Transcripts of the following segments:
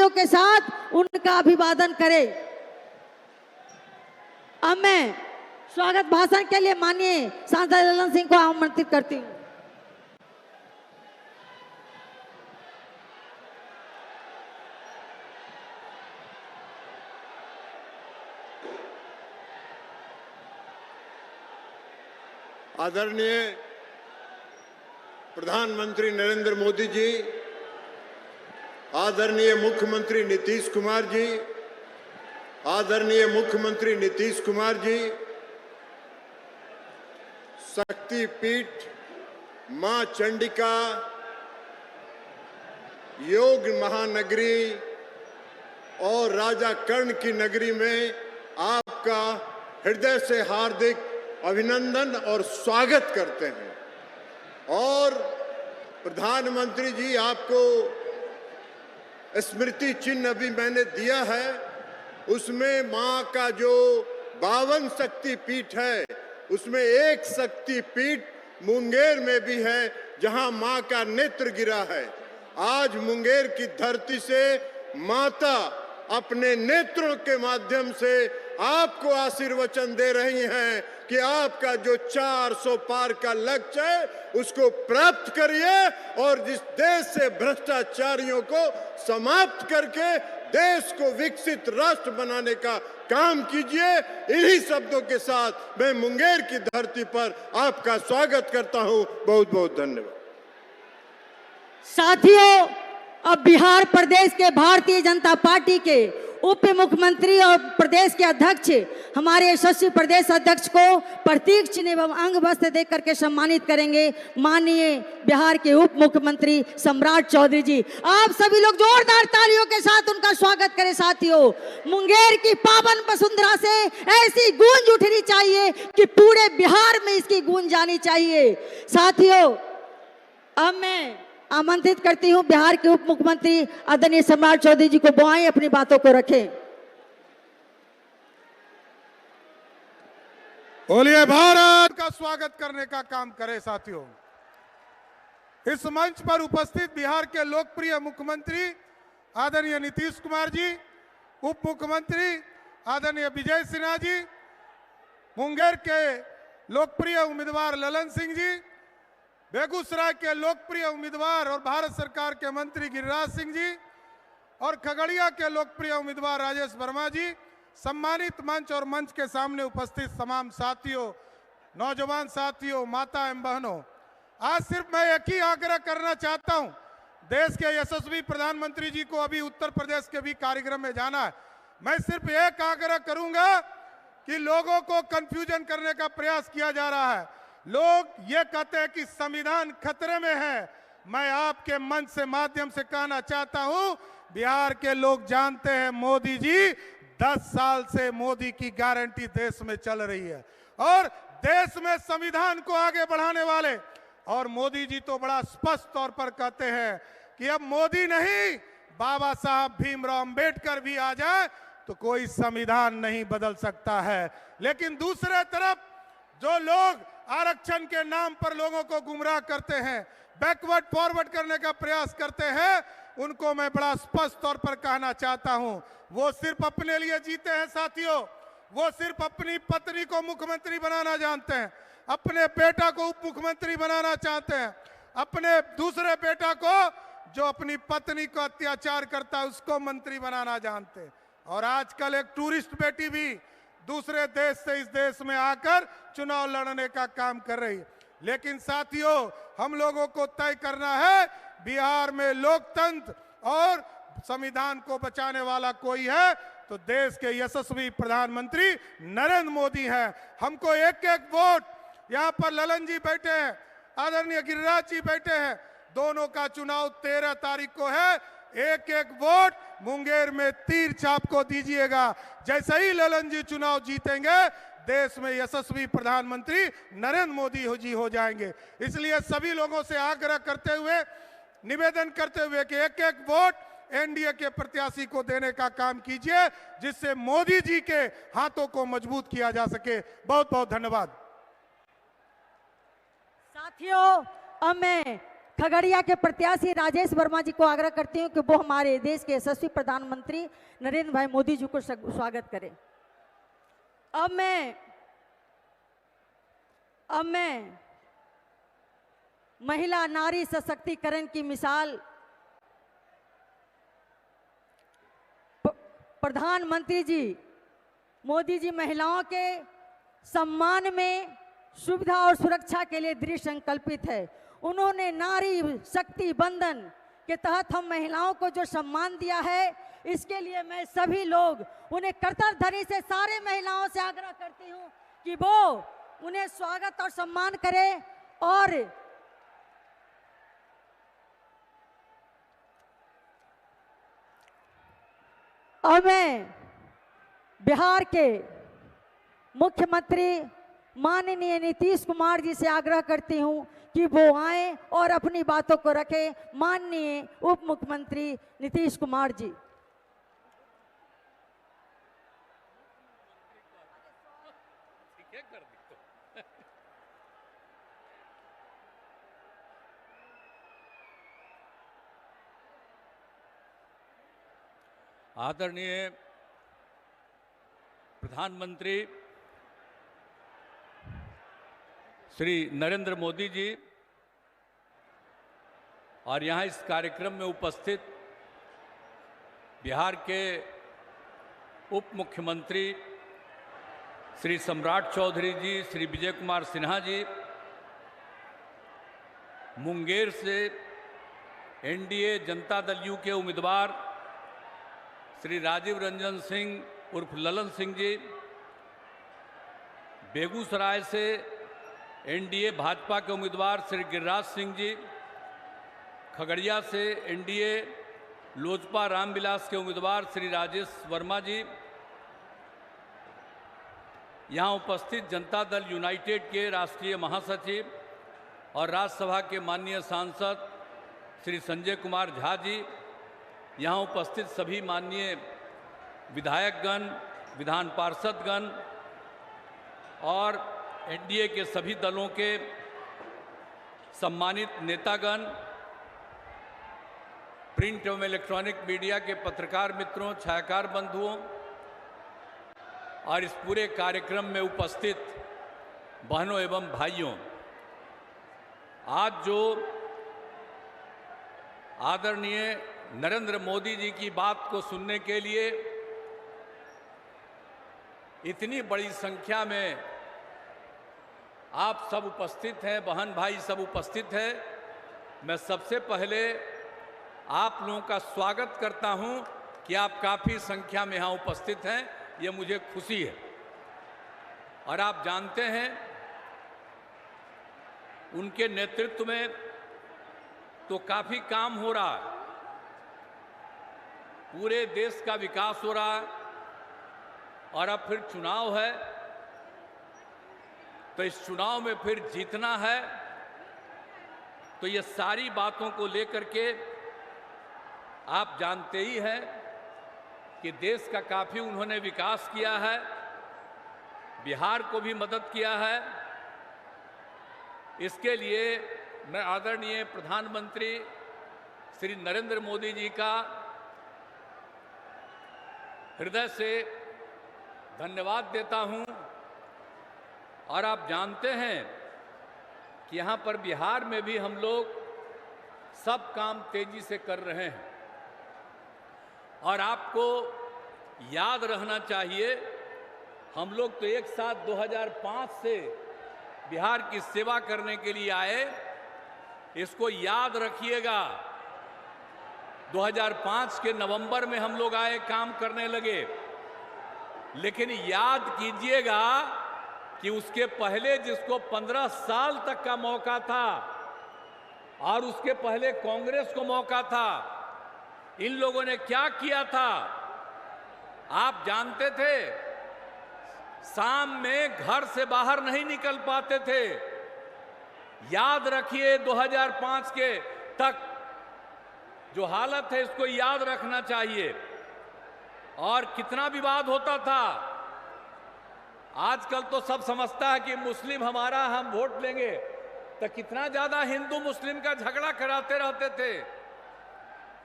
तालियों के साथ उनका अभिवादन करें। अब मैं स्वागत भाषण के लिए माननीय सांसद ललन सिंह को आमंत्रित करती हूँ। आदरणीय प्रधानमंत्री नरेंद्र मोदी जी, आदरणीय मुख्यमंत्री नीतीश कुमार जी, आदरणीय मुख्यमंत्री नीतीश कुमार जी, शक्तिपीठ मां चंडिका योग महानगरी और राजा कर्ण की नगरी में आपका हृदय से हार्दिक अभिनंदन और स्वागत करते हैं। और प्रधानमंत्री जी, आपको स्मृति चिन्ह अभी मैंने दिया है, उसमें मां का जो 52 शक्तिपीठ है, उसमें एक शक्तिपीठ मुंगेर में भी है, जहां मां का नेत्र गिरा है। आज मुंगेर की धरती से माता अपने नेत्रों के माध्यम से आपको आशीर्वचन दे रही हैं कि आपका जो 400 पार का लक्ष्य है उसको प्राप्त करिए और जिस देश से भ्रष्टाचारियों को समाप्त करके देश को विकसित राष्ट्र बनाने का काम कीजिए। इन्हीं शब्दों के साथ मैं मुंगेर की धरती पर आपका स्वागत करता हूं। बहुत बहुत धन्यवाद। साथियों, अब बिहार प्रदेश के भारतीय जनता पार्टी के उप मुख्यमंत्री और प्रदेश के अध्यक्ष, हमारे यशस्वी प्रदेश अध्यक्ष को प्रतीक चिन्ह एवं अंग वस्त्र देकर के सम्मानित करेंगे माननीय बिहार के उप मुख्यमंत्री सम्राट चौधरी जी। आप सभी लोग जोरदार तालियों के साथ उनका स्वागत करें। साथियों, मुंगेर की पावन वसुंधरा से ऐसी गूंज उठनी चाहिए कि पूरे बिहार में इसकी गूंज जानी चाहिए। साथियों, अब मैं आमंत्रित करती हूं बिहार के उप मुख्यमंत्री आदरणीय सम्राट चौधरी जी को, वो आए अपनी बातों को रखें। बोलिए भारत का स्वागत करने का काम करें। साथियों, इस मंच पर उपस्थित बिहार के लोकप्रिय मुख्यमंत्री आदरणीय नीतीश कुमार जी, उप मुख्यमंत्री आदरणीय विजय सिन्हा जी, मुंगेर के लोकप्रिय उम्मीदवार ललन सिंह जी, बेगूसराय के लोकप्रिय उम्मीदवार और भारत सरकार के मंत्री गिरिराज सिंह जी और खगड़िया के लोकप्रिय उम्मीदवार राजेश वर्मा जी, सम्मानित मंच और मंच के सामने उपस्थित तमाम साथियों, नौजवान साथियों, माता एवं बहनों, आज सिर्फ मैं एक ही आग्रह करना चाहता हूं। देश के यशस्वी प्रधानमंत्री जी को अभी उत्तर प्रदेश के भी कार्यक्रम में जाना है। मैं सिर्फ एक आग्रह करूंगा कि लोगों को कंफ्यूजन करने का प्रयास किया जा रहा है। लोग ये कहते हैं कि संविधान खतरे में है। मैं आपके मंच से माध्यम से कहना चाहता हूं, बिहार के लोग जानते हैं मोदी जी 10 साल से मोदी की गारंटी देश में चल रही है और देश में संविधान को आगे बढ़ाने वाले, और मोदी जी तो बड़ा स्पष्ट तौर पर कहते हैं कि अब मोदी नहीं, बाबा साहब भीमराव अंबेडकर भी आ जाए तो कोई संविधान नहीं बदल सकता है। लेकिन दूसरे तरफ जो लोग आरक्षण के नाम पर लोगों को गुमराह करते हैं, बैकवर्ड फॉरवर्ड करने का प्रयास करते हैं, उनको मैं बड़ा स्पष्ट तौर पर कहना चाहता हूं, वो सिर्फ अपने लिए जीते हैं। साथियों, वो सिर्फ अपनी पत्नी को मुख्यमंत्री बनाना जानते हैं, अपने बेटा को उप मुख्यमंत्री बनाना चाहते हैं, अपने दूसरे बेटा को जो अपनी पत्नी को अत्याचार करता है उसको मंत्री बनाना जानते हैं। और आजकल एक टूरिस्ट बेटी भी दूसरे देश से इस देश में आकर चुनाव लड़ने का काम कर रही है। लेकिन साथियों, हम लोगों को तय करना है, बिहार में लोकतंत्र और संविधान को बचाने वाला कोई है तो देश के यशस्वी प्रधानमंत्री नरेंद्र मोदी हैं। हमको एक एक वोट, यहाँ पर ललन जी बैठे हैं, आदरणीय गिरिराज जी बैठे हैं, दोनों का चुनाव 13 तारीख को है। एक एक वोट मुंगेर में तीर छाप को दीजिएगा। जैसे ही ललन जी चुनाव जीतेंगे, देश में यशस्वी प्रधानमंत्री नरेंद्र मोदी जी हो जाएंगे। इसलिए सभी लोगों से आग्रह करते हुए, निवेदन करते हुए कि एक एक वोट एनडीए के प्रत्याशी को देने का काम कीजिए, जिससे मोदी जी के हाथों को मजबूत किया जा सके। बहुत बहुत धन्यवाद। साथियों, अब मैं खगड़िया के प्रत्याशी राजेश वर्मा जी को आग्रह करती हूं कि वो हमारे देश के यशस्वी प्रधानमंत्री नरेंद्र भाई मोदी जी को स्वागत करें। अब मैं महिला नारी सशक्तिकरण की मिसाल प्रधानमंत्री जी मोदी जी महिलाओं के सम्मान में, सुविधा और सुरक्षा के लिए दृढ़ संकल्पित है। उन्होंने नारी शक्ति बंधन के तहत हम महिलाओं को जो सम्मान दिया है, इसके लिए मैं सभी लोग उन्हें कर्तव्यधनी से सारे महिलाओं से आग्रह करती हूं कि वो उन्हें स्वागत और सम्मान करें। और अब मैं बिहार के मुख्यमंत्री माननीय नीतीश कुमार जी से आग्रह करती हूं कि वो आए और अपनी बातों को रखें। माननीय उप मुख्यमंत्री नीतीश कुमार जी। आदरणीय प्रधानमंत्री श्री नरेंद्र मोदी जी और यहाँ इस कार्यक्रम में उपस्थित बिहार के उप मुख्यमंत्री श्री सम्राट चौधरी जी, श्री विजय कुमार सिन्हा जी, मुंगेर से एनडीए जनता दल यू के उम्मीदवार श्री राजीव रंजन सिंह उर्फ ललन सिंह जी, बेगूसराय से एनडीए भाजपा के उम्मीदवार श्री गिरिराज सिंह जी, खगड़िया से एनडीए लोजपा रामविलास के उम्मीदवार श्री राजेश वर्मा जी, यहाँ उपस्थित जनता दल यूनाइटेड के राष्ट्रीय महासचिव और राज्यसभा के माननीय सांसद श्री संजय कुमार झा जी, यहाँ उपस्थित सभी माननीय विधायकगण, विधान पार्षदगण और एनडीए के सभी दलों के सम्मानित नेतागण, प्रिंट एवं इलेक्ट्रॉनिक मीडिया के पत्रकार मित्रों, छायाकार बंधुओं और इस पूरे कार्यक्रम में उपस्थित बहनों एवं भाइयों, आज जो आदरणीय नरेंद्र मोदी जी की बात को सुनने के लिए इतनी बड़ी संख्या में आप सब उपस्थित हैं, बहन भाई सब उपस्थित हैं, मैं सबसे पहले आप लोगों का स्वागत करता हूं कि आप काफ़ी संख्या में यहाँ उपस्थित हैं, ये मुझे खुशी है। और आप जानते हैं उनके नेतृत्व में तो काफ़ी काम हो रहा है, पूरे देश का विकास हो रहा है और अब फिर चुनाव है, तो इस चुनाव में फिर जीतना है, तो ये सारी बातों को लेकर के आप जानते ही हैं कि देश का काफ़ी उन्होंने विकास किया है, बिहार को भी मदद किया है। इसके लिए मैं आदरणीय प्रधानमंत्री श्री नरेंद्र मोदी जी का हृदय से धन्यवाद देता हूं। और आप जानते हैं कि यहाँ पर बिहार में भी हम लोग सब काम तेजी से कर रहे हैं और आपको याद रहना चाहिए, हम लोग तो एक साथ 2005 से बिहार की सेवा करने के लिए आए, इसको याद रखिएगा। 2005 के नवंबर में हम लोग आए, काम करने लगे, लेकिन याद कीजिएगा कि उसके पहले जिसको 15 साल तक का मौका था और उसके पहले कांग्रेस को मौका था, इन लोगों ने क्या किया था आप जानते थे? शाम में घर से बाहर नहीं निकल पाते थे। याद रखिए 2005 के तक जो हालत है, इसको याद रखना चाहिए। और कितना विवाद होता था। आजकल तो सब समझता है कि मुस्लिम हमारा, हम वोट लेंगे, तो कितना ज्यादा हिंदू मुस्लिम का झगड़ा कराते रहते थे।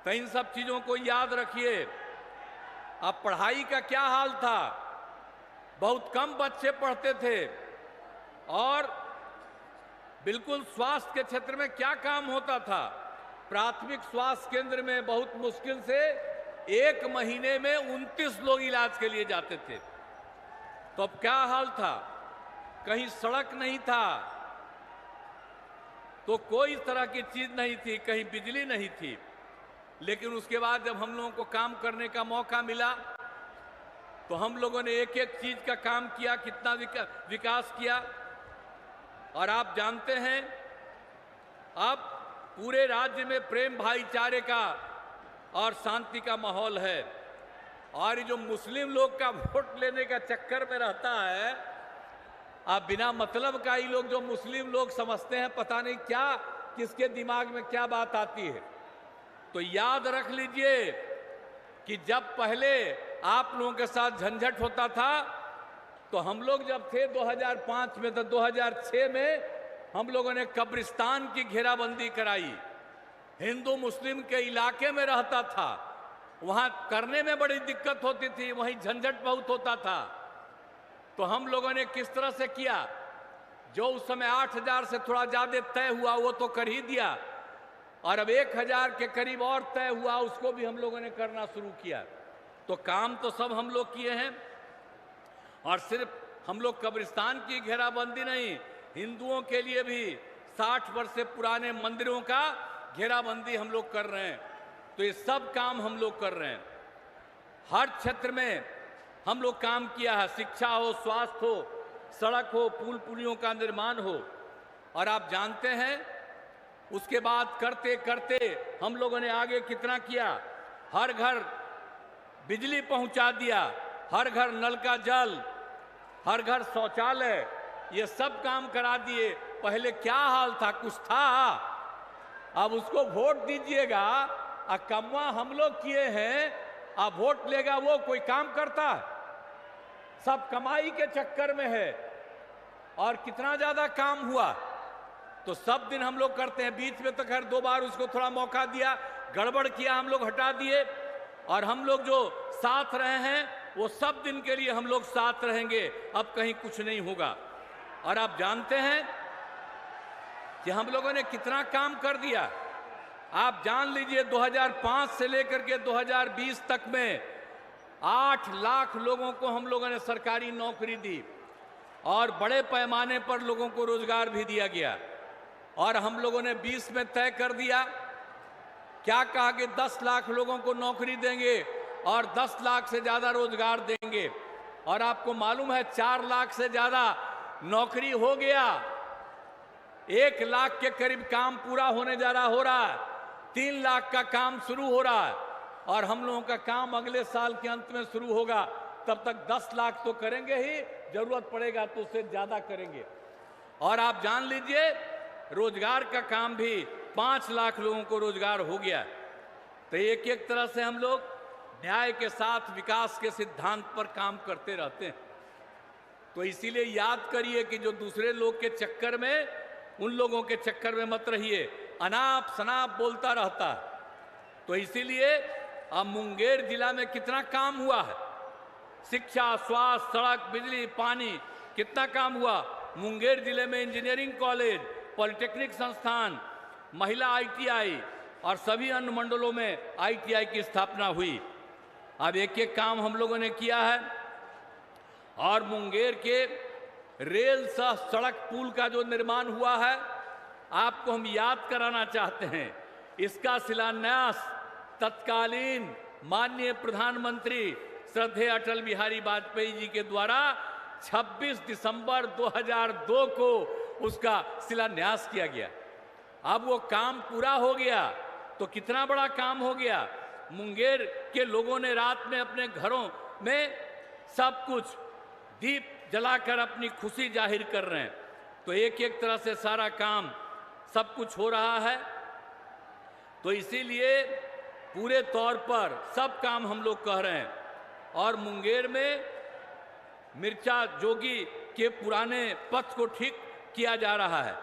तो इन सब चीजों को याद रखिए। अब पढ़ाई का क्या हाल था, बहुत कम बच्चे पढ़ते थे, और बिल्कुल स्वास्थ्य के क्षेत्र में क्या काम होता था, प्राथमिक स्वास्थ्य केंद्र में बहुत मुश्किल से 1 महीने में 29 लोग इलाज के लिए जाते थे। तो अब क्या हाल था, कहीं सड़क नहीं था, तो कोई तरह की चीज नहीं थी, कहीं बिजली नहीं थी। लेकिन उसके बाद जब हम लोगों को काम करने का मौका मिला तो हम लोगों ने एक एक चीज का काम किया, कितना विकास किया। और आप जानते हैं अब पूरे राज्य में प्रेम भाईचारे का और शांति का माहौल है। और ये जो मुस्लिम लोग का वोट लेने का चक्कर में रहता है, अब बिना मतलब का ही लोग, जो मुस्लिम लोग समझते हैं पता नहीं क्या, किसके दिमाग में क्या बात आती है। तो याद रख लीजिए कि जब पहले आप लोगों के साथ झंझट होता था, तो हम लोग जब थे 2005 में, तो 2006 में हम लोगों ने कब्रिस्तान की घेराबंदी कराई। हिंदू मुस्लिम के इलाके में रहता था, वहां करने में बड़ी दिक्कत होती थी, वहीं झंझट बहुत होता था। तो हम लोगों ने किस तरह से किया, जो उस समय 8000 से थोड़ा ज्यादा तय हुआ वो तो कर ही दिया, और अब 1000 के करीब और तय हुआ, उसको भी हम लोगों ने करना शुरू किया। तो काम तो सब हम लोग किए हैं। और सिर्फ हम लोग कब्रिस्तान की घेराबंदी नहीं, हिंदुओं के लिए भी 60 वर्ष से पुराने मंदिरों का घेराबंदी हम लोग कर रहे हैं। तो ये सब काम हम लोग कर रहे हैं। हर क्षेत्र में हम लोग काम किया है, शिक्षा हो, स्वास्थ्य हो, सड़क हो, पुल पुलियों का निर्माण हो। और आप जानते हैं उसके बाद करते करते हम लोगों ने आगे कितना किया, हर घर बिजली पहुंचा दिया, हर घर नल का जल, हर घर शौचालय, ये सब काम करा दिए। पहले क्या हाल था, कुछ था। अब उसको वोट दीजिएगा, कमवा हम लोग किए हैं, अब वोट लेगा वो, कोई काम करता है? सब कमाई के चक्कर में है। और कितना ज्यादा काम हुआ, तो सब दिन हम लोग करते हैं। बीच में तो खैर 2 बार उसको थोड़ा मौका दिया, गड़बड़ किया, हम लोग हटा दिए। और हम लोग जो साथ रहे हैं वो सब दिन के लिए हम लोग साथ रहेंगे, अब कहीं कुछ नहीं होगा। और आप जानते हैं कि हम लोगों ने कितना काम कर दिया। आप जान लीजिए 2005 से लेकर के 2020 तक में 8 लाख लोगों को हम लोगों ने सरकारी नौकरी दी, और बड़े पैमाने पर लोगों को रोजगार भी दिया गया। और हम लोगों ने 20 में तय कर दिया, क्या कहा कि 10 लाख लोगों को नौकरी देंगे और 10 लाख से ज्यादा रोजगार देंगे। और आपको मालूम है 4 लाख से ज्यादा नौकरी हो गया, 1 लाख के करीब काम पूरा होने जा रहा, हो रहा है, 3 लाख का काम शुरू हो रहा है, और हम लोगों का काम अगले साल के अंत में शुरू होगा। तब तक 10 लाख तो करेंगे ही, जरूरत पड़ेगा तो उससे ज्यादा करेंगे। और आप जान लीजिए रोजगार का काम भी 5 लाख लोगों को रोजगार हो गया। तो एक एक तरह से हम लोग न्याय के साथ विकास के सिद्धांत पर काम करते रहते हैं। तो इसीलिए याद करिए कि जो दूसरे लोग के चक्कर में, उन लोगों के चक्कर में मत रहिए, अनाप शनाप बोलता रहता है। तो इसीलिए अब मुंगेर जिला में कितना काम हुआ है, शिक्षा, स्वास्थ्य, सड़क, बिजली, पानी, कितना काम हुआ। मुंगेर जिले में इंजीनियरिंग कॉलेज, पॉलिटेक्निक संस्थान, महिला ITI और सभी अन्य मंडलों में ITI की स्थापना हुई। अब एक एक काम हम लोगों ने किया है। और मुंगेर के रेल सह सड़क पुल का जो निर्माण हुआ है, आपको हम याद कराना चाहते हैं। इसका शिलान्यास तत्कालीन माननीय प्रधानमंत्री श्रद्धेय अटल बिहारी वाजपेयी जी के द्वारा 26 दिसंबर 2002 को उसका शिलान्यास किया गया। अब वो काम पूरा हो गया तो कितना बड़ा काम हो गया। मुंगेर के लोगों ने रात में अपने घरों में सब कुछ दीप जलाकर अपनी खुशी जाहिर कर रहे हैं। तो एक एक तरह से सारा काम सब कुछ हो रहा है। तो इसीलिए पूरे तौर पर सब काम हम लोग कह रहे हैं। और मुंगेर में मिर्चा जोगी के पुराने पथ को ठीक किया जा रहा है।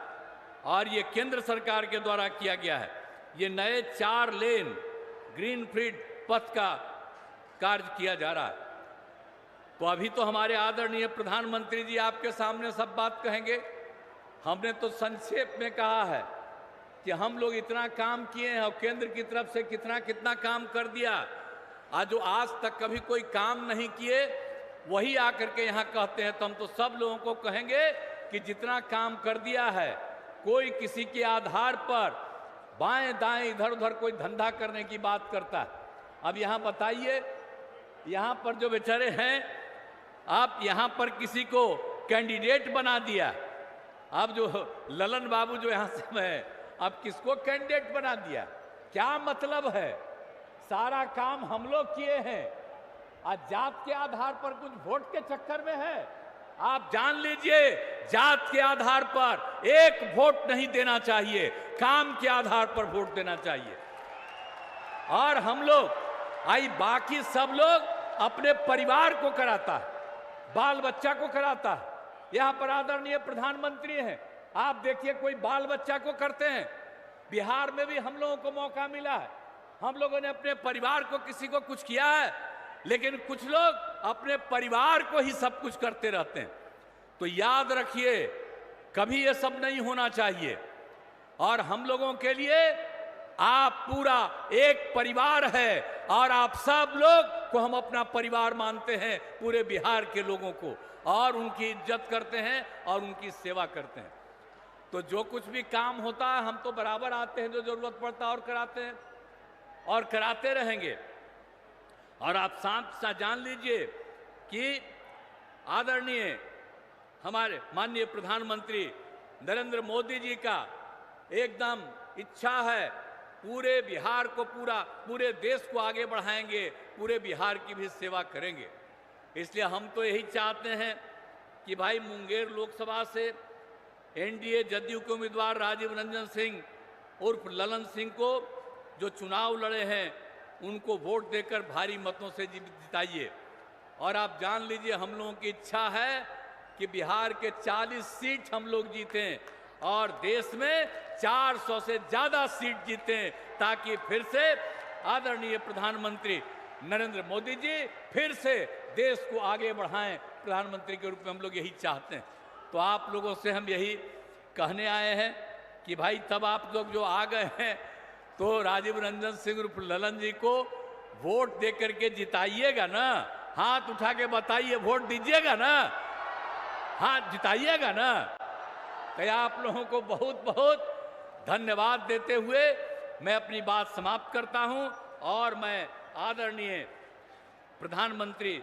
और ये केंद्र सरकार के द्वारा किया गया है। ये नए 4 लेन ग्रीनफील्ड पथ का कार्य किया जा रहा है। तो अभी तो हमारे आदरणीय प्रधानमंत्री जी आपके सामने सब बात कहेंगे। हमने तो संक्षेप में कहा है कि हम लोग इतना काम किए हैं और केंद्र की तरफ से कितना कितना काम कर दिया। आज जो आज तक कभी कोई काम नहीं किए वही आकर के यहाँ कहते हैं। तो हम तो सब लोगों को कहेंगे कि जितना काम कर दिया है, कोई किसी के आधार पर बाएं दाएं इधर उधर कोई धंधा करने की बात करता है। अब यहाँ बताइए, यहाँ पर जो बेचारे हैं, आप यहाँ पर किसी को कैंडिडेट बना दिया। अब जो ललन बाबू जो यहाँ से है, अब किसको कैंडिडेट बना दिया? क्या मतलब है? सारा काम हम लोग किए हैं। आज जात के आधार पर कुछ वोट के चक्कर में है। आप जान लीजिए, जात के आधार पर एक वोट नहीं देना चाहिए, काम के आधार पर वोट देना चाहिए। और हम लोग बाकी सब लोग अपने परिवार को कराता है, बाल बच्चा को कराता है। यहां पर आदरणीय प्रधानमंत्री हैं, आप देखिए कोई बाल बच्चा को करते हैं। बिहार में भी हम लोगों को मौका मिला है, हम लोगों ने अपने परिवार को किसी को कुछ किया है, लेकिन कुछ लोग अपने परिवार को ही सब कुछ करते रहते हैं। तो याद रखिए, कभी ये सब नहीं होना चाहिए। और हम लोगों के लिए आप पूरा एक परिवार है और आप सब लोग को हम अपना परिवार मानते हैं, पूरे बिहार के लोगों को, और उनकी इज्जत करते हैं और उनकी सेवा करते हैं। तो जो कुछ भी काम होता है हम तो बराबर आते हैं, जो जरूरत पड़ता है और कराते हैं और कराते रहेंगे। और आप साथ जान लीजिए कि आदरणीय हमारे माननीय प्रधानमंत्री नरेंद्र मोदी जी का एकदम इच्छा है, पूरे बिहार को पूरे देश को आगे बढ़ाएंगे, पूरे बिहार की भी सेवा करेंगे। इसलिए हम तो यही चाहते हैं कि भाई मुंगेर लोकसभा से एनडीए जदयू के उम्मीदवार राजीव रंजन सिंह उर्फ ललन सिंह को जो चुनाव लड़े हैं, उनको वोट देकर भारी मतों से जिताइए। और आप जान लीजिए, हम लोगों की इच्छा है कि बिहार के 40 सीट हम लोग जीतें और देश में 400 से ज्यादा सीट जीतें, ताकि फिर से आदरणीय प्रधानमंत्री नरेंद्र मोदी जी फिर से देश को आगे बढ़ाएं। प्रधानमंत्री के रूप में हम लोग यही चाहते हैं। तो आप लोगों से हम यही कहने आए हैं कि भाई तब आप लोग जो आ गए हैं, तो राजीव रंजन सिंह उर्फ ललन जी को वोट दे करके जिताइएगा ना। हाथ उठा के बताइए, वोट दीजिएगा ना, हाथ जिताइएगा ना। तो आप लोगों को बहुत बहुत धन्यवाद देते हुए मैं अपनी बात समाप्त करता हूं और मैं आदरणीय प्रधानमंत्री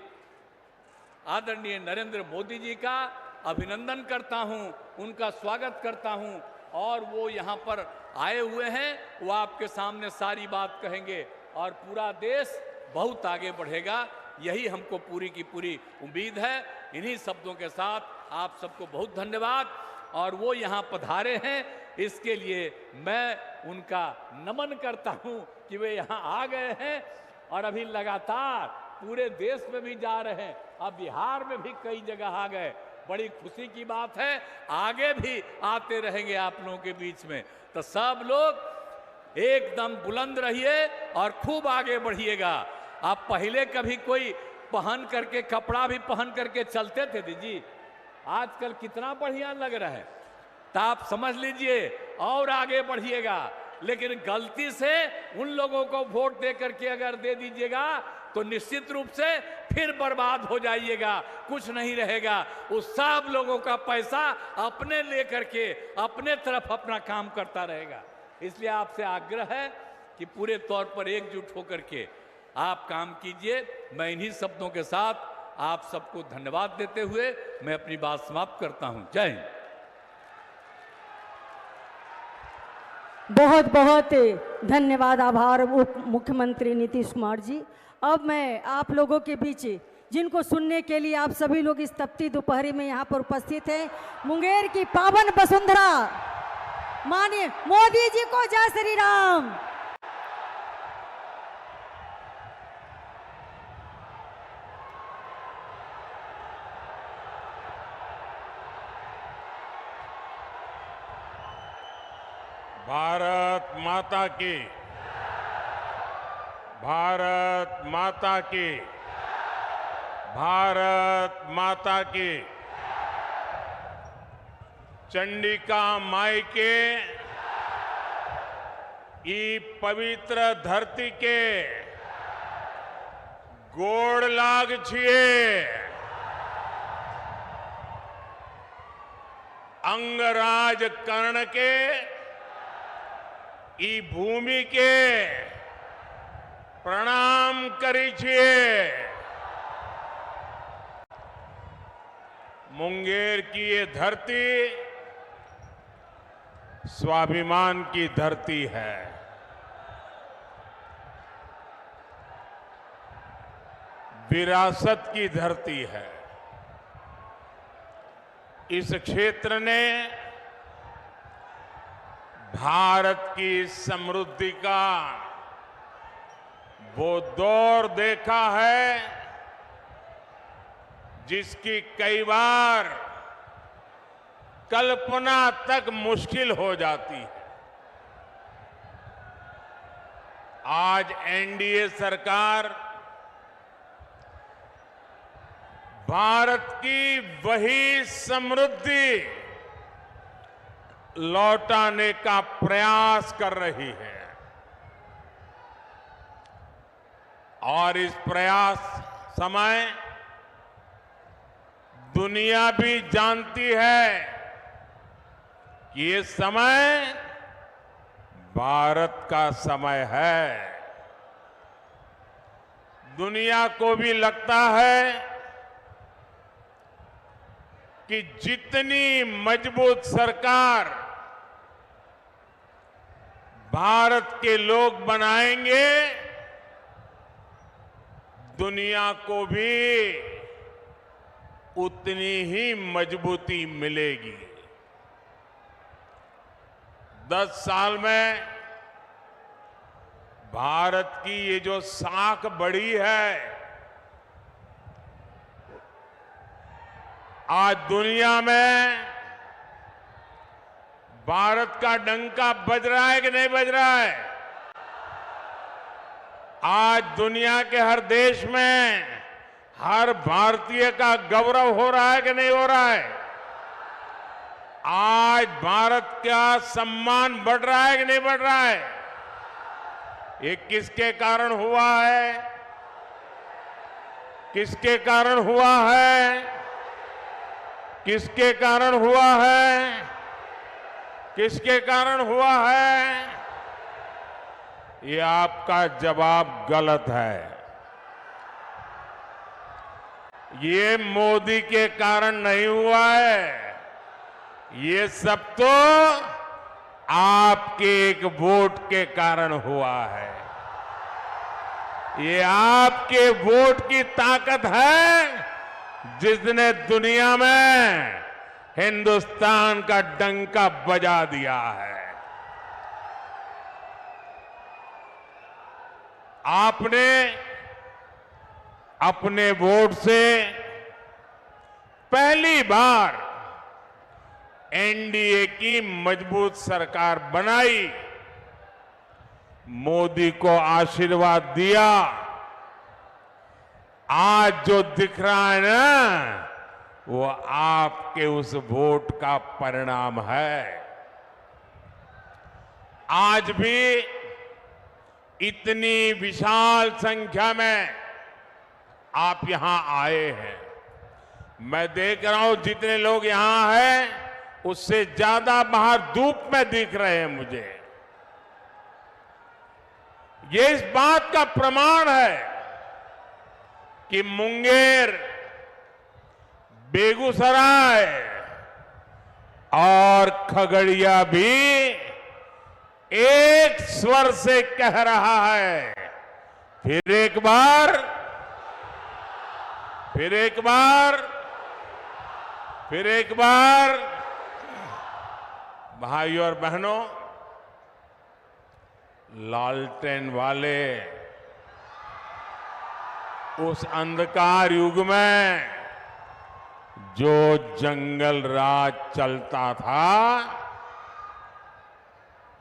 आदरणीय नरेंद्र मोदी जी का अभिनंदन करता हूं, उनका स्वागत करता हूं। और वो यहाँ पर आए हुए हैं, वो आपके सामने सारी बात कहेंगे और पूरा देश बहुत आगे बढ़ेगा, यही हमको पूरी की पूरी उम्मीद है। इन्हीं शब्दों के साथ आप सबको बहुत धन्यवाद। और वो यहाँ पधारे हैं, इसके लिए मैं उनका नमन करता हूँ कि वे यहाँ आ गए हैं और अभी लगातार पूरे देश में भी जा रहे हैं, अब बिहार में भी कई जगह आ गए। बड़ी खुशी की बात है, आगे भी आते रहेंगे आप लोगों के बीच में। तो सब लोग एकदम बुलंद रहिए और खूब आगे बढ़िएगा। आप पहले कभी कोई पहन करके कपड़ा भी पहन करके चलते थे दीदी, आजकल कितना बढ़िया लग रहा है। तो आप समझ लीजिए और आगे बढ़िएगा। लेकिन गलती से उन लोगों को वोट दे करके अगर दे दीजिएगा तो निश्चित रूप से फिर बर्बाद हो जाइएगा, कुछ नहीं रहेगा। उस सब लोगों का पैसा अपने लेकर के अपने तरफ अपना काम करता रहेगा। इसलिए आपसे आग्रह है कि पूरे तौर पर एकजुट होकर के आप काम कीजिए। मैं इन्हीं शब्दों के साथ आप सबको धन्यवाद देते हुए मैं अपनी बात समाप्त करता हूं। जय हिंद। बहुत बहुत धन्यवाद, आभार उप मुख्यमंत्री नीतीश कुमार जी। अब मैं आप लोगों के बीच, जिनको सुनने के लिए आप सभी लोग इस तपती दोपहरी में यहाँ पर उपस्थित हैं, मुंगेर की पावन वसुंधरा माननीय मोदी जी को जय श्री राम। भारत माता की, भारत माता की, भारत माता की। चंडिका माई के ई पवित्र धरती के गोड़ लाग छिए। अंगराज कर्ण के ई भूमि के प्रणाम करी छिए। मुंगेर की ये धरती स्वाभिमान की धरती है। विरासत की धरती है। इस क्षेत्र ने भारत की समृद्धि का वो दौर देखा है जिसकी कई बार कल्पना तक मुश्किल हो जाती है। आज एनडीए सरकार भारत की वही समृद्धि लौटाने का प्रयास कर रही है और इस प्रयास समय दुनिया भी जानती है कि ये समय भारत का समय है। दुनिया को भी लगता है कि जितनी मजबूत सरकार भारत के लोग बनाएंगे, दुनिया को भी उतनी ही मजबूती मिलेगी। 10 साल में भारत की ये जो साख बढ़ी है, आज दुनिया में भारत का डंका बज रहा है कि नहीं बज रहा है? आज दुनिया के हर देश में हर भारतीय का गौरव हो रहा है कि नहीं हो रहा है? आज भारत का सम्मान बढ़ रहा है कि नहीं बढ़ रहा है? ये किसके कारण हुआ है? किसके कारण हुआ है? किसके कारण हुआ है? किसके कारण हुआ है? ये आपका जवाब गलत है। ये मोदी के कारण नहीं हुआ है। ये सब तो आपके एक वोट के कारण हुआ है। ये आपके वोट की ताकत है जिसने दुनिया में हिंदुस्तान का डंका बजा दिया है। आपने अपने वोट से पहली बार एनडीए की मजबूत सरकार बनाई, मोदी को आशीर्वाद दिया। आज जो दिख रहा है ना, वो आपके उस वोट का परिणाम है। आज भी इतनी विशाल संख्या में आप यहां आए हैं। मैं देख रहा हूं जितने लोग यहां हैं उससे ज्यादा बाहर धूप में दिख रहे हैं मुझे। ये इस बात का प्रमाण है कि मुंगेर, बेगूसराय और खगड़िया भी एक स्वर से कह रहा है, फिर एक बार, फिर एक बार, फिर एक बार। भाइयों और बहनों, लालटेन वाले उस अंधकार युग में जो जंगल राज चलता था,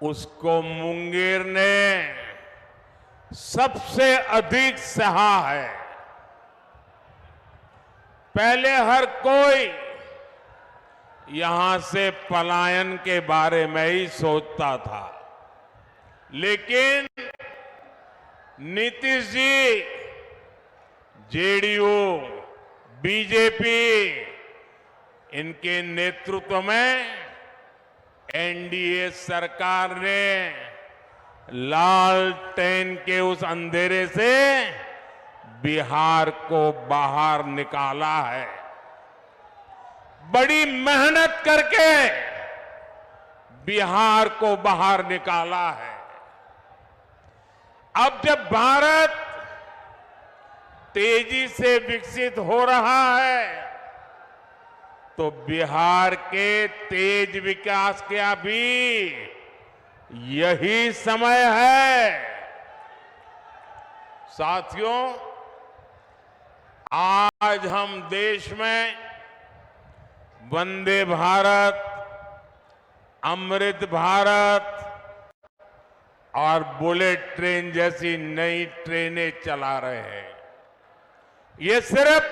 उसको मुंगेर ने सबसे अधिक सहा है। पहले हर कोई यहां से पलायन के बारे में ही सोचता था, लेकिन नीतीश जी, जेडीयू, बीजेपी, इनके नेतृत्व में एनडीए सरकार ने लालटेन के उस अंधेरे से बिहार को बाहर निकाला है। बड़ी मेहनत करके बिहार को बाहर निकाला है। अब जब भारत तेजी से विकसित हो रहा है, तो बिहार के तेज विकास का भी यही समय है। साथियों, आज हम देश में वंदे भारत, अमृत भारत और बुलेट ट्रेन जैसी नई ट्रेनें चला रहे हैं। ये सिर्फ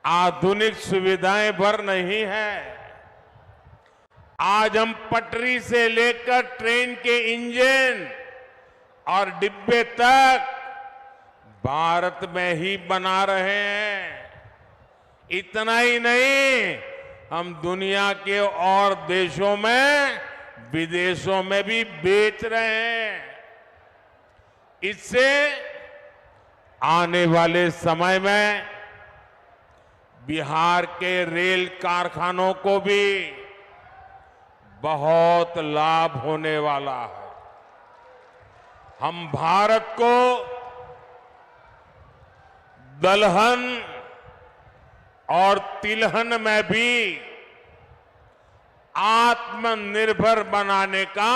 आधुनिक सुविधाएं भर नहीं है। आज हम पटरी से लेकर ट्रेन के इंजन और डिब्बे तक भारत में ही बना रहे हैं। इतना ही नहीं, हम दुनिया के और देशों में, विदेशों में भी बेच रहे हैं। इससे आने वाले समय में बिहार के रेल कारखानों को भी बहुत लाभ होने वाला है। हम भारत को दलहन और तिलहन में भी आत्मनिर्भर बनाने का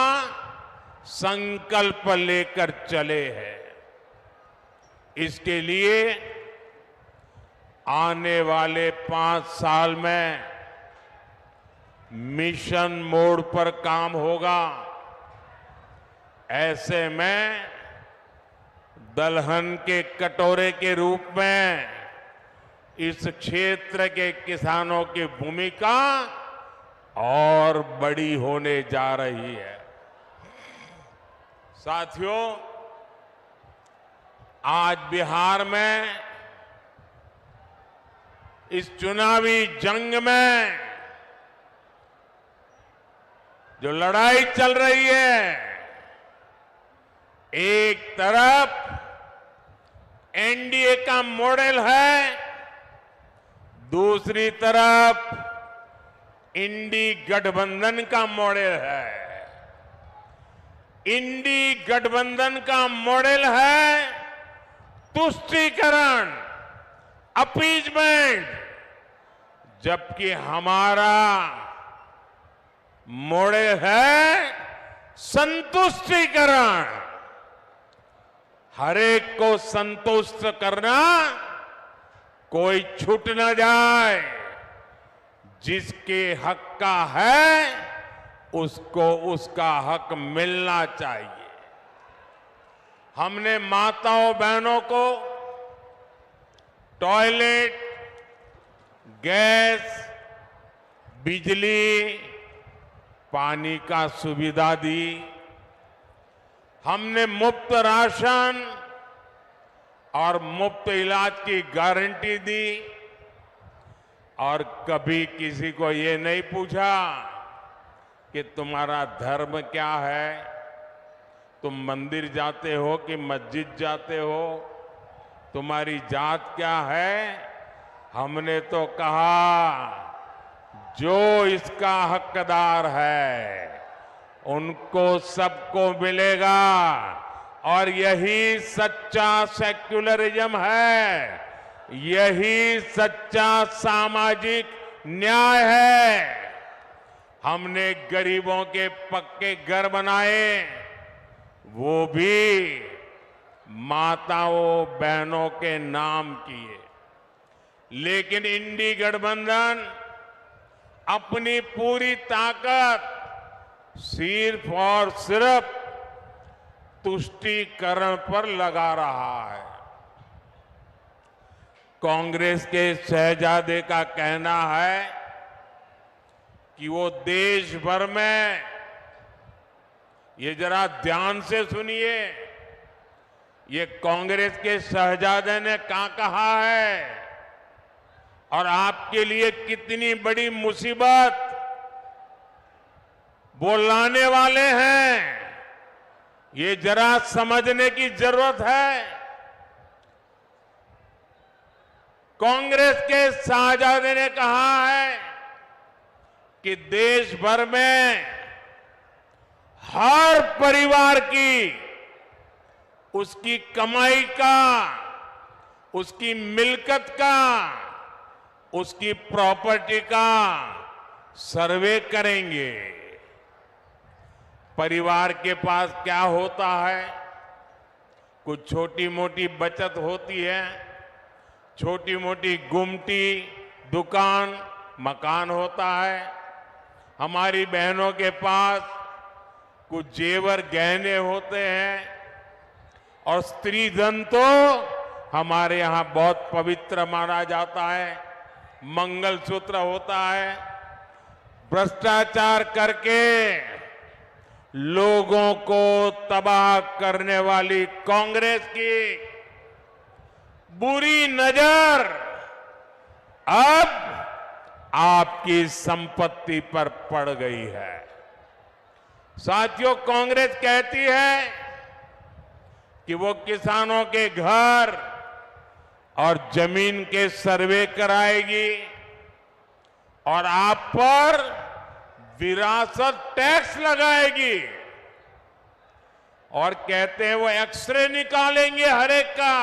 संकल्प लेकर चले हैं। इसके लिए आने वाले 5 साल में मिशन मोड पर काम होगा। ऐसे में दलहन के कटोरे के रूप में इस क्षेत्र के किसानों की भूमिका और बड़ी होने जा रही है। साथियों, आज बिहार में इस चुनावी जंग में जो लड़ाई चल रही है, एक तरफ एनडीए का मॉडल है, दूसरी तरफ इंडी गठबंधन का मॉडल है। इंडी गठबंधन का मॉडल है तुष्टीकरण, अपीजमेंट, जबकि हमारा मॉडल है संतुष्टीकरण। हरेक को संतुष्ट करना, कोई छूट न जाए। जिसके हक का है उसको उसका हक मिलना चाहिए। हमने माताओं बहनों को टॉयलेट, गैस, बिजली, पानी का सुविधा दी। हमने मुफ्त राशन और मुफ्त इलाज की गारंटी दी। और कभी किसी को ये नहीं पूछा कि तुम्हारा धर्म क्या है, तुम मंदिर जाते हो कि मस्जिद जाते हो, तुम्हारी जात क्या है। हमने तो कहा जो इसका हकदार है उनको सबको मिलेगा, और यही सच्चा सेक्युलरिज्म है, यही सच्चा सामाजिक न्याय है। हमने गरीबों के पक्के घर बनाए, वो भी माताओं बहनों के नाम किए। लेकिन इंडी गठबंधन अपनी पूरी ताकत सिर्फ और सिर्फ तुष्टीकरण पर लगा रहा है। कांग्रेस के शहजादे का कहना है कि वो देश भर में, ये जरा ध्यान से सुनिए, ये कांग्रेस के शहजादे ने क्या कहा है और आपके लिए कितनी बड़ी मुसीबत वो लाने वाले हैं, ये जरा समझने की जरूरत है। कांग्रेस के शहजादे ने कहा है कि देश भर में हर परिवार की उसकी कमाई का, उसकी मिल्कत का, उसकी प्रॉपर्टी का सर्वे करेंगे। परिवार के पास क्या होता है? कुछ छोटी मोटी बचत होती है, छोटी मोटी गुमटी, दुकान, मकान होता है। हमारी बहनों के पास कुछ जेवर गहने होते हैं और स्त्री धन तो हमारे यहां बहुत पवित्र माना जाता है, मंगलसूत्र होता है। भ्रष्टाचार करके लोगों को तबाह करने वाली कांग्रेस की बुरी नजर अब आपकी संपत्ति पर पड़ गई है। साथियों, कांग्रेस कहती है कि वो किसानों के घर और जमीन के सर्वे कराएगी और आप पर विरासत टैक्स लगाएगी और कहते हैं वो एक्सरे निकालेंगे हर एक का,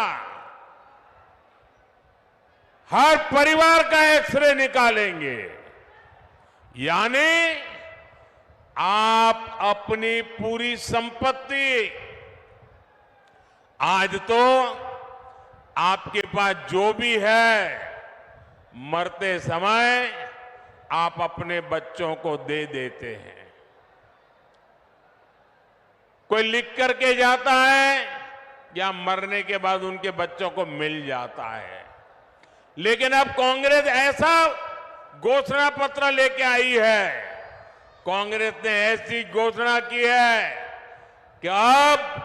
हर परिवार का एक्सरे निकालेंगे। यानी आप अपनी पूरी संपत्ति, आज तो आपके पास जो भी है, मरते समय आप अपने बच्चों को दे देते हैं। कोई लिख करके जाता है या मरने के बाद उनके बच्चों को मिल जाता है। लेकिन अब कांग्रेस ऐसा घोषणा पत्र लेके आई है, कांग्रेस ने ऐसी घोषणा की है कि अब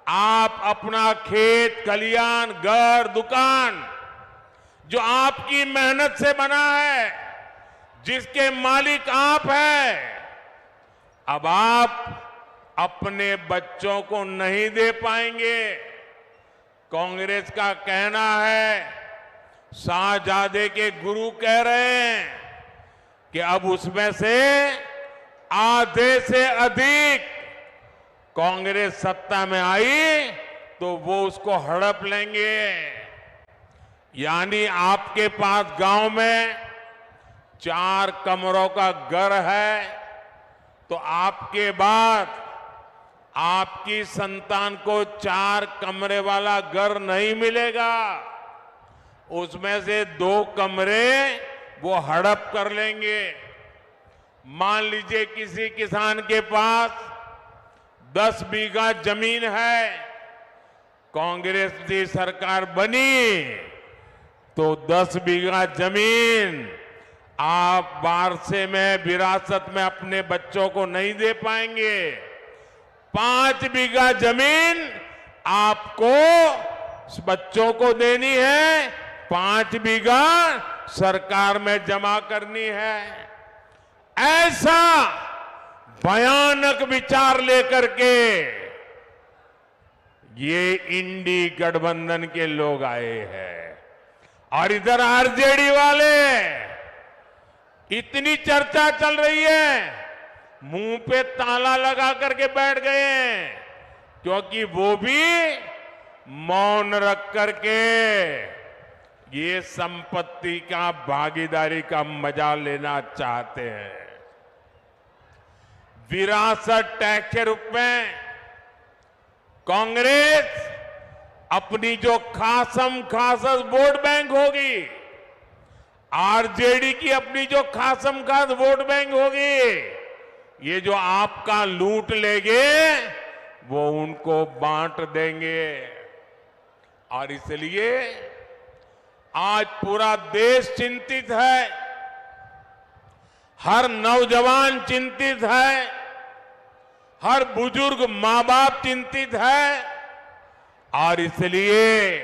आप अपना खेत खलियान, घर, दुकान जो आपकी मेहनत से बना है, जिसके मालिक आप हैं, अब आप अपने बच्चों को नहीं दे पाएंगे। कांग्रेस का कहना है, शाहजादे के गुरु कह रहे हैं कि अब उसमें से आधे से अधिक कांग्रेस सत्ता में आई तो वो उसको हड़प लेंगे। यानी आपके पास गांव में 4 कमरों का घर है तो आपके बाद आपकी संतान को 4 कमरे वाला घर नहीं मिलेगा, उसमें से 2 कमरे वो हड़प कर लेंगे। मान लीजिए किसी किसान के पास 10 बीघा जमीन है, कांग्रेस की सरकार बनी तो 10 बीघा जमीन आप वारसे में, विरासत में अपने बच्चों को नहीं दे पाएंगे। 5 बीघा जमीन आपको बच्चों को देनी है, 5 बीघा सरकार में जमा करनी है। ऐसा भयानक विचार लेकर के ये इंडी गठबंधन के लोग आए हैं और इधर आरजेडी वाले, इतनी चर्चा चल रही है, मुंह पे ताला लगा करके बैठ गए हैं, क्योंकि वो भी मौन रख करके ये संपत्ति का, भागीदारी का मजा लेना चाहते हैं। विरासत टैक्स के रूप में कांग्रेस अपनी जो खासम खास वोट बैंक होगी, आरजेडी की अपनी जो खासम खास वोट बैंक होगी, ये जो आपका लूट लेंगे वो उनको बांट देंगे। और इसलिए आज पूरा देश चिंतित है, हर नौजवान चिंतित है, हर बुजुर्ग मां बाप चिंतित है। और इसलिए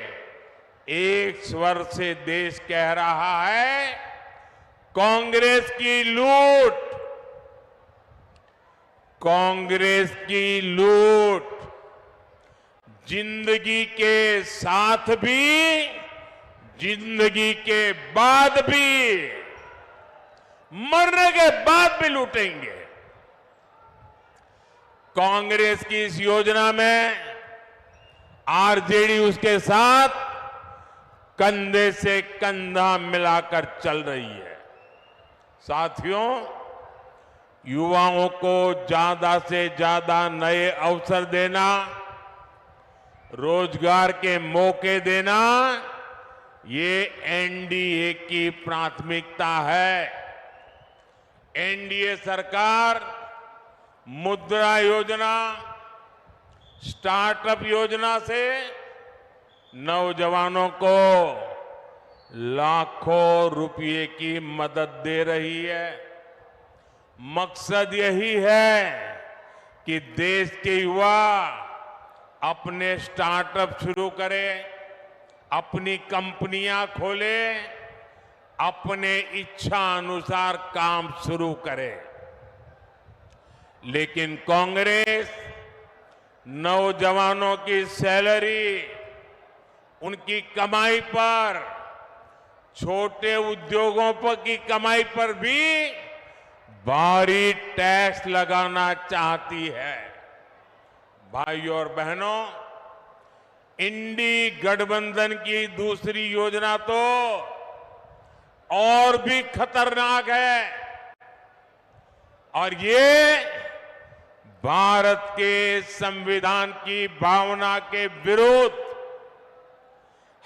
एक स्वर से देश कह रहा है, कांग्रेस की लूट, कांग्रेस की लूट जिंदगी के साथ भी, जिंदगी के बाद भी, मरने के बाद भी लूटेंगे। कांग्रेस की इस योजना में आरजेडी उसके साथ कंधे से कंधा मिलाकर चल रही है। साथियों, युवाओं को ज्यादा से ज्यादा नए अवसर देना, रोजगार के मौके देना, ये एनडीए की प्राथमिकता है। एनडीए सरकार मुद्रा योजना, स्टार्टअप योजना से नौजवानों को लाखों रुपए की मदद दे रही है। मकसद यही है कि देश के युवा अपने स्टार्टअप शुरू करें, अपनी कंपनियां खोलें, अपने इच्छा अनुसार काम शुरू करें। लेकिन कांग्रेस नौजवानों की सैलरी, उनकी कमाई पर, छोटे उद्योगों पर की कमाई पर भी भारी टैक्स लगाना चाहती है। भाइयों और बहनों, इंडी गठबंधन की दूसरी योजना तो और भी खतरनाक है और ये भारत के संविधान की भावना के विरुद्ध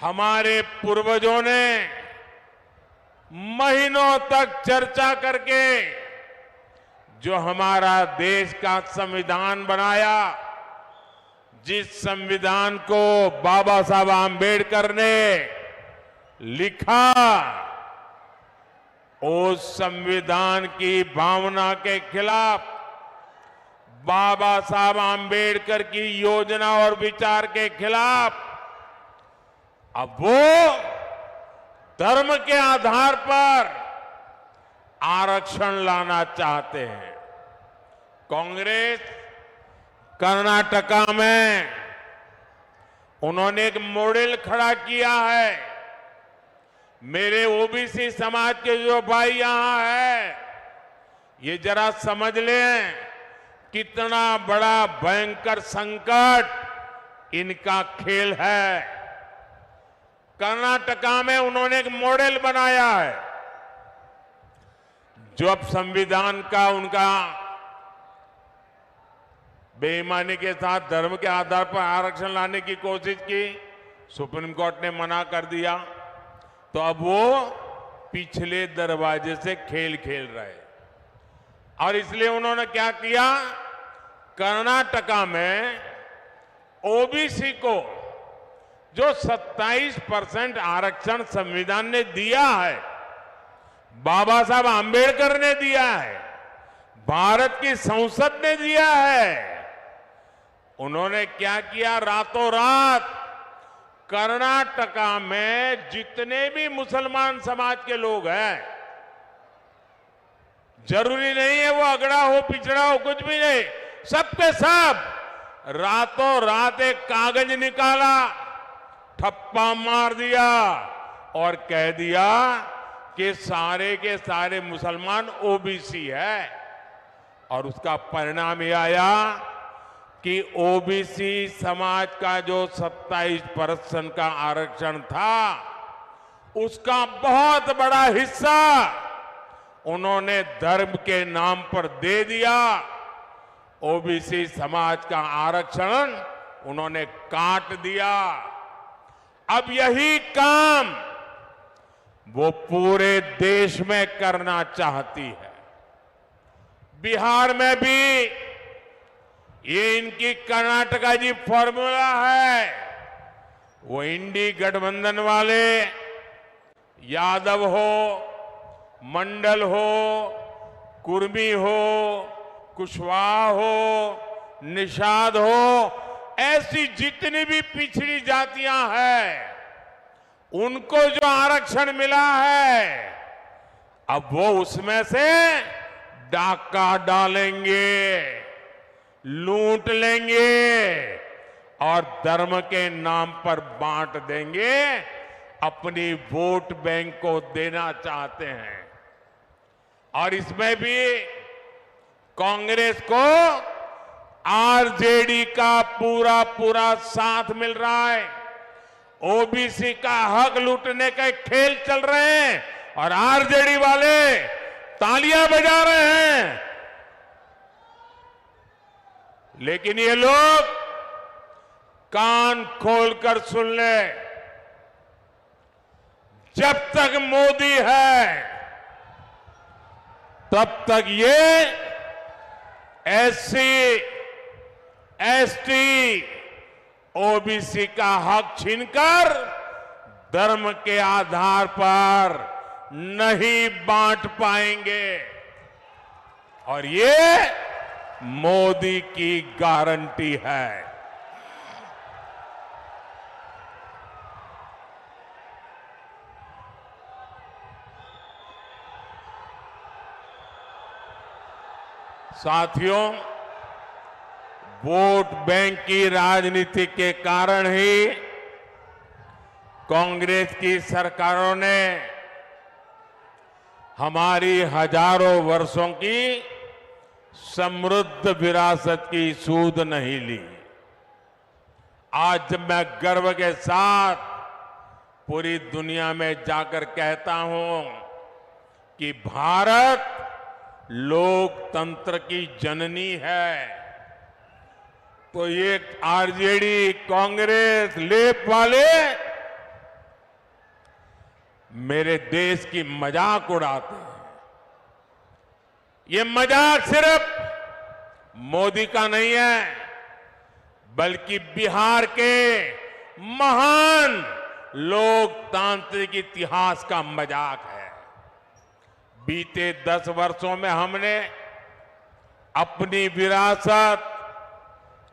हमारे पूर्वजों ने महीनों तक चर्चा करके जो हमारा देश का संविधान बनाया, जिस संविधान को बाबा साहब आंबेडकर ने लिखा, उस संविधान की भावना के खिलाफ, बाबा साहब आंबेडकर की योजना और विचार के खिलाफ अब वो धर्म के आधार पर आरक्षण लाना चाहते हैं। कांग्रेस कर्नाटका में उन्होंने एक मॉडल खड़ा किया है। मेरे ओबीसी समाज के जो भाई यहां है, ये जरा समझ लें कितना बड़ा भयंकर संकट इनका खेल है। कर्नाटका में उन्होंने एक मॉडल बनाया है। जो अब संविधान का उनका बेईमानी के साथ धर्म के आधार पर आरक्षण लाने की कोशिश की, सुप्रीम कोर्ट ने मना कर दिया, तो अब वो पिछले दरवाजे से खेल खेल रहे। और इसलिए उन्होंने क्या किया, कर्नाटका में ओबीसी को जो 27% आरक्षण संविधान ने दिया है, बाबा साहब आंबेडकर ने दिया है, भारत की संसद ने दिया है, उन्होंने क्या किया, रातों रात कर्नाटका में जितने भी मुसलमान समाज के लोग हैं, जरूरी नहीं है वो अगड़ा हो पिछड़ा हो, कुछ भी नहीं, सबके सब रातों रात एक कागज निकाला, ठप्पा मार दिया और कह दिया कि सारे के सारे मुसलमान ओबीसी है। और उसका परिणाम यह आया कि ओबीसी समाज का जो 27% का आरक्षण था, उसका बहुत बड़ा हिस्सा उन्होंने धर्म के नाम पर दे दिया। ओबीसी समाज का आरक्षण उन्होंने काट दिया। अब यही काम वो पूरे देश में करना चाहती है। बिहार में भी ये इनकी कर्नाटका जी फॉर्मूला है। वो इंडी गठबंधन वाले यादव हो, मंडल हो, कुर्मी हो, कुशवाहा हो, निषाद हो, ऐसी जितनी भी पिछड़ी जातियां हैं उनको जो आरक्षण मिला है अब वो उसमें से डाका डालेंगे, लूट लेंगे और धर्म के नाम पर बांट देंगे, अपनी वोट बैंक को देना चाहते हैं। और इसमें भी कांग्रेस को आरजेडी का पूरा पूरा साथ मिल रहा है। ओबीसी का हक लूटने के खेल चल रहे हैं और आरजेडी वाले तालियां बजा रहे हैं। लेकिन ये लोग कान खोलकर सुन ले, जब तक मोदी है तब तक ये एससी, एसटी, ओबीसी का हक छीनकर धर्म के आधार पर नहीं बांट पाएंगे। और ये मोदी की गारंटी है। साथियों, वोट बैंक की राजनीति के कारण ही कांग्रेस की सरकारों ने हमारी हजारों वर्षों की समृद्ध विरासत की सूध नहीं ली। आज जब मैं गर्व के साथ पूरी दुनिया में जाकर कहता हूं कि भारत लोकतंत्र की जननी है, तो ये आरजेडी, कांग्रेस, लेप वाले मेरे देश की मजाक उड़ाते हैं। ये मजाक सिर्फ मोदी का नहीं है, बल्कि बिहार के महान लोकतांत्रिक इतिहास का मजाक है। बीते 10 वर्षों में हमने अपनी विरासत,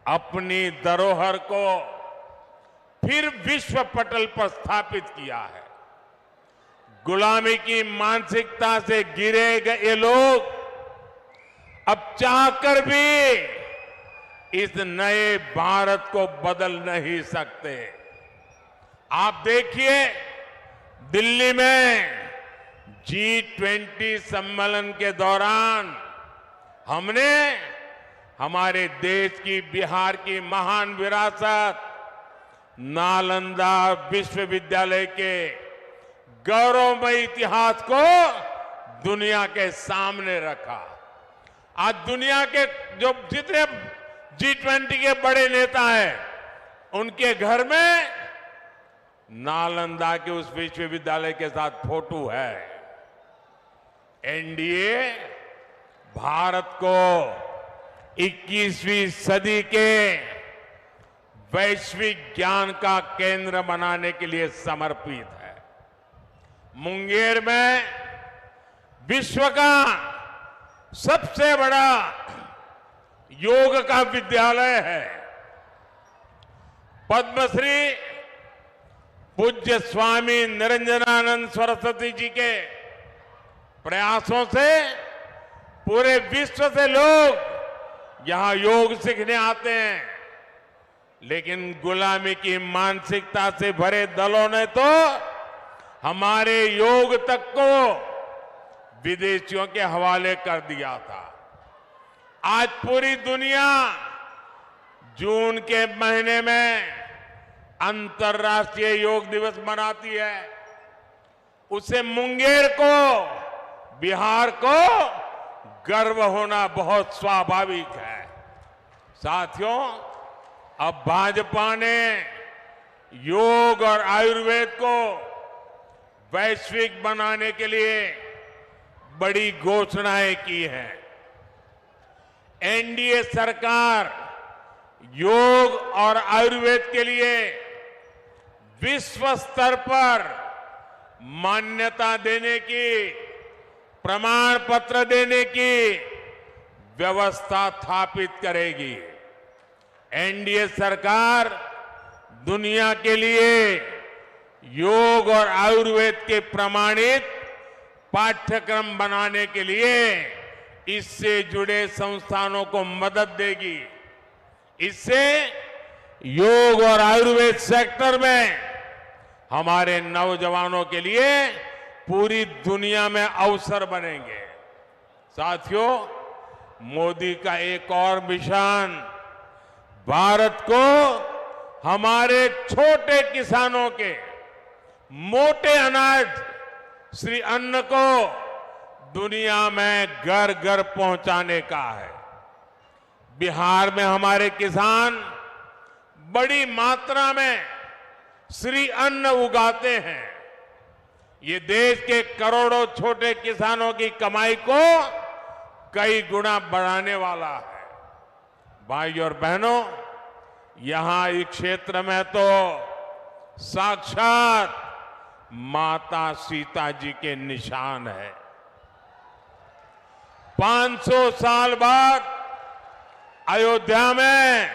अपनी धरोहर को फिर विश्व पटल पर स्थापित किया है। गुलामी की मानसिकता से घिरे गए लोग अब चाहकर भी इस नए भारत को बदल नहीं सकते। आप देखिए, दिल्ली में G20 सम्मेलन के दौरान हमने हमारे देश की, बिहार की महान विरासत, नालंदा विश्वविद्यालय के गौरवमय इतिहास को दुनिया के सामने रखा। आज दुनिया के जो जितने G20 के बड़े नेता हैं, उनके घर में नालंदा के उस विश्वविद्यालय के साथ फोटो है। एनडीए भारत को 21वीं सदी के वैश्विक ज्ञान का केंद्र बनाने के लिए समर्पित है। मुंगेर में विश्व का सबसे बड़ा योग का विद्यालय है। पद्मश्री पूज्य स्वामी निरंजनानंद सरस्वती जी के प्रयासों से पूरे विश्व से लोग यहां योग सीखने आते हैं। लेकिन गुलामी की मानसिकता से भरे दलों ने तो हमारे योग तक को विदेशियों के हवाले कर दिया था। आज पूरी दुनिया जून के महीने में अंतर्राष्ट्रीय योग दिवस मनाती है। उसे मुंगेर को, बिहार को गर्व होना बहुत स्वाभाविक है। साथियों, अब भाजपा ने योग और आयुर्वेद को वैश्विक बनाने के लिए बड़ी घोषणाएं की हैं। एनडीए सरकार योग और आयुर्वेद के लिए विश्व स्तर पर मान्यता देने की, प्रमाण पत्र देने की व्यवस्था स्थापित करेगी। एनडीए सरकार दुनिया के लिए योग और आयुर्वेद के प्रमाणित पाठ्यक्रम बनाने के लिए इससे जुड़े संस्थानों को मदद देगी। इससे योग और आयुर्वेद सेक्टर में हमारे नौजवानों के लिए पूरी दुनिया में अवसर बनेंगे। साथियों, मोदी का एक और मिशन भारत को हमारे छोटे किसानों के मोटे अनाज श्री अन्न को दुनिया में घर घर पहुंचाने का है। बिहार में हमारे किसान बड़ी मात्रा में श्री अन्न उगाते हैं। ये देश के करोड़ों छोटे किसानों की कमाई को कई गुना बढ़ाने वाला है। भाई और बहनों, यहां इस क्षेत्र में तो साक्षात माता सीता जी के निशान है। 500 साल बाद अयोध्या में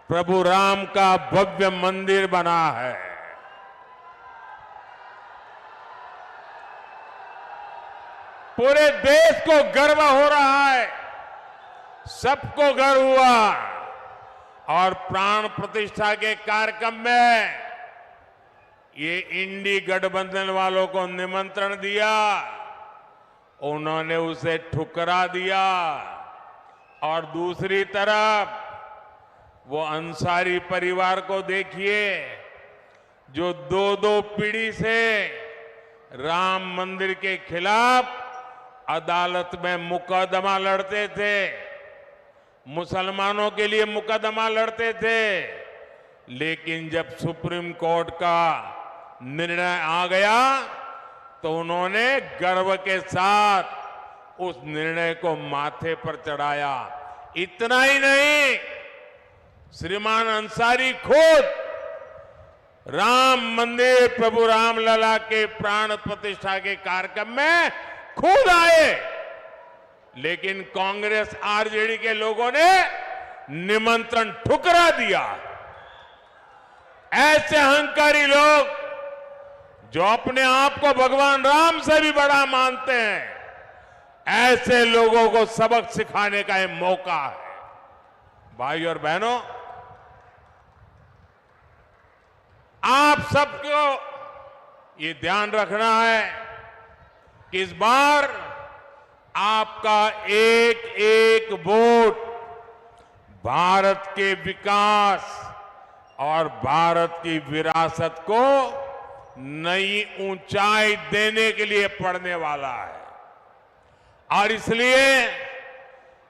प्रभु राम का भव्य मंदिर बना है। पूरे देश को गर्व हो रहा है, सबको गर्व हुआ। और प्राण प्रतिष्ठा के कार्यक्रम में ये इंडी गठबंधन वालों को निमंत्रण दिया, उन्होंने उसे ठुकरा दिया। और दूसरी तरफ वो अंसारी परिवार को देखिए, जो दो पीढ़ी से राम मंदिर के खिलाफ अदालत में मुकदमा लड़ते थे, मुसलमानों के लिए मुकदमा लड़ते थे। लेकिन जब सुप्रीम कोर्ट का निर्णय आ गया तो उन्होंने गर्व के साथ उस निर्णय को माथे पर चढ़ाया। इतना ही नहीं, श्रीमान अंसारी खुद राम मंदिर प्रभु रामलला के प्राण प्रतिष्ठा के कार्यक्रम में खुद आए। लेकिन कांग्रेस आरजेडी के लोगों ने निमंत्रण ठुकरा दिया। ऐसे अहंकारी लोग जो अपने आप को भगवान राम से भी बड़ा मानते हैं, ऐसे लोगों को सबक सिखाने का यह मौका है। भाई और बहनों, आप सबको ये ध्यान रखना है कि इस बार आपका एक एक वोट भारत के विकास और भारत की विरासत को नई ऊंचाई देने के लिए पड़ने वाला है। और इसलिए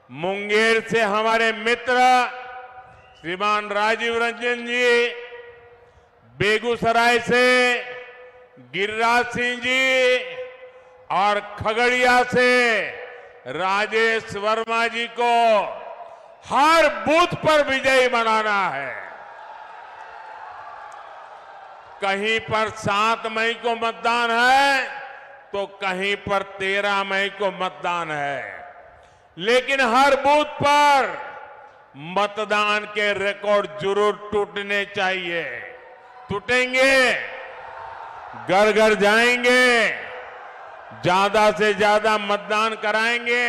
मुंगेर से हमारे मित्र श्रीमान राजीव रंजन जी, बेगूसराय से गिरिराज सिंह जी और खगड़िया से राजेश वर्मा जी को हर बूथ पर विजयी बनाना है। कहीं पर 7 मई को मतदान है तो कहीं पर 13 मई को मतदान है, लेकिन हर बूथ पर मतदान के रिकॉर्ड जरूर टूटने चाहिए। टूटेंगे, घर घर जाएंगे, ज्यादा से ज्यादा मतदान कराएंगे,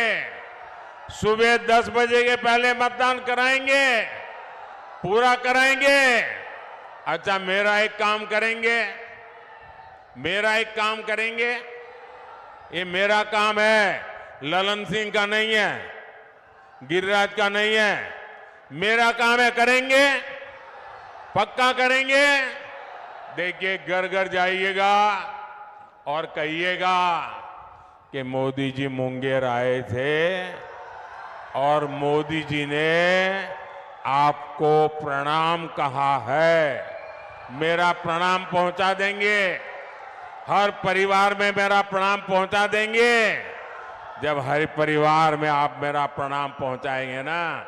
सुबह 10 बजे के पहले मतदान कराएंगे, पूरा कराएंगे। अच्छा, मेरा एक काम करेंगे, ये मेरा काम है, ललन सिंह का नहीं है, गिरिराज का नहीं है, मेरा काम है। करेंगे, पक्का करेंगे। देखिए, घर घर जाइएगा और कहिएगा कि मोदी जी मुंगेर आए थे और मोदी जी ने आपको प्रणाम कहा है। मेरा प्रणाम पहुंचा देंगे, हर परिवार में मेरा प्रणाम पहुंचा देंगे। जब हर परिवार में आप मेरा प्रणाम पहुंचाएंगे ना,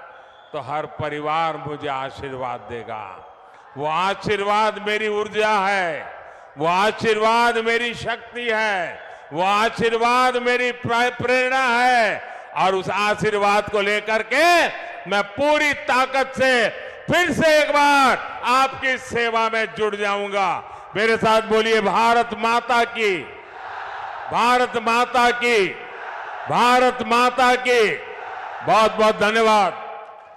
तो हर परिवार मुझे आशीर्वाद देगा। वो आशीर्वाद मेरी ऊर्जा है, वो आशीर्वाद मेरी शक्ति है, वो आशीर्वाद मेरी प्रेरणा है। और उस आशीर्वाद को लेकर के मैं पूरी ताकत से फिर से एक बार आपकी सेवा में जुड़ जाऊंगा। मेरे साथ बोलिए, भारत माता की, भारत माता की, भारत माता की। बहुत बहुत धन्यवाद।